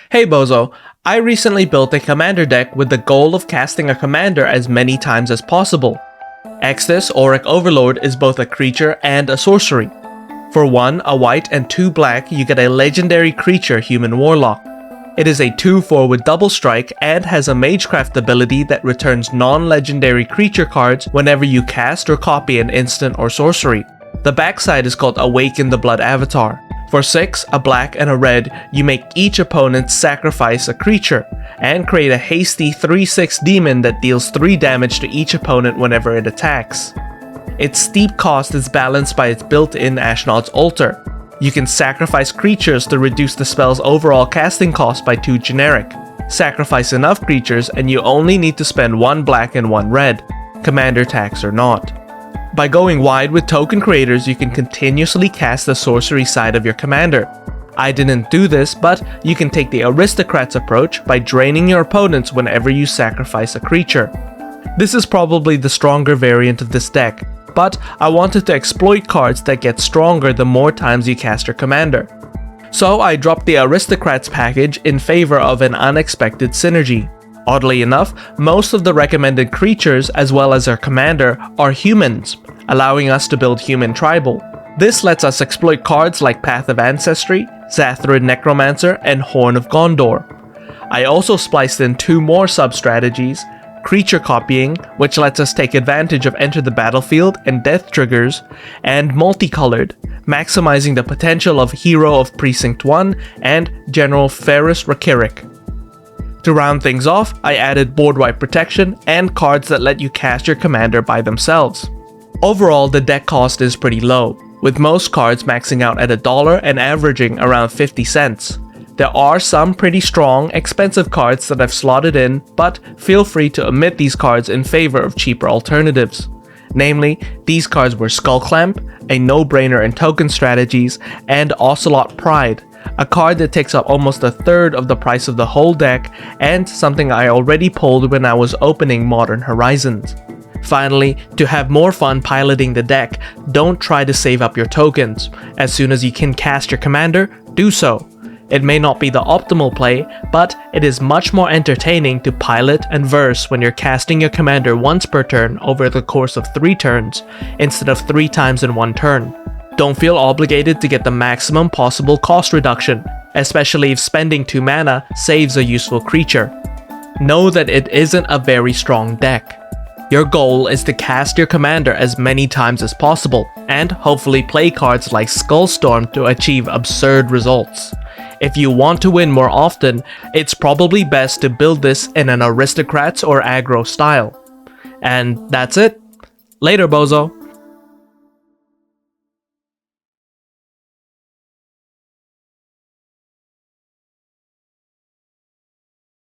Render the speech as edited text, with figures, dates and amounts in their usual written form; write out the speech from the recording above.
Hey Bozo, I recently built a commander deck with the goal of casting a commander as many times as possible. Extus, Oriq Overlord is both a creature and a sorcery. For 1, a white and 2 black, you get a legendary creature human warlock. It is a 2/4 with double strike and has a magecraft ability that returns non-legendary creature cards whenever you cast or copy an instant or sorcery. The backside is called Awaken the Blood Avatar. For 6, a black and a red, you make each opponent sacrifice a creature, and create a hasty 3/6 demon that deals 3 damage to each opponent whenever it attacks. Its steep cost is balanced by its built-in Ashnod's Altar. You can sacrifice creatures to reduce the spell's overall casting cost by 2 generic. Sacrifice enough creatures and you only need to spend 1 black and 1 red, commander tax or not. By going wide with token creators, you can continuously cast the sorcery side of your commander. I didn't do this, but you can take the aristocrats approach by draining your opponents whenever you sacrifice a creature. This is probably the stronger variant of this deck, but I wanted to exploit cards that get stronger the more times you cast your commander. So I dropped the aristocrats package in favor of an unexpected synergy. Oddly enough, most of the recommended creatures as well as our commander are humans, allowing us to build human tribal. This lets us exploit cards like Path of Ancestry, Zathrid Necromancer, and Horn of Gondor. I also spliced in 2 more sub-strategies, creature copying, which lets us take advantage of enter the battlefield and death triggers, and multicolored, maximizing the potential of Hero of Precinct 1 and General Ferrus Rakirik. To round things off, I added board wipe protection and cards that let you cast your commander by themselves. Overall, the deck cost is pretty low, with most cards maxing out at $1 and averaging around 50 cents. There are some pretty strong, expensive cards that I've slotted in, but feel free to omit these cards in favor of cheaper alternatives. Namely, these cards were Skullclamp, a no-brainer in token strategies, and Ocelot Pride, a card that takes up almost a third of the price of the whole deck, and something I already pulled when I was opening Modern Horizons. Finally, to have more fun piloting the deck, don't try to save up your tokens. As soon as you can cast your commander, do so. It may not be the optimal play, but it is much more entertaining to pilot and verse when you're casting your commander once per turn over the course of 3 turns, instead of 3 times in 1 turn. Don't feel obligated to get the maximum possible cost reduction, especially if spending 2 mana saves a useful creature. Know that it isn't a very strong deck. Your goal is to cast your commander as many times as possible, and hopefully play cards like Skullstorm to achieve absurd results. If you want to win more often, it's probably best to build this in an aristocrats or aggro style. And that's it. Later, Bozo.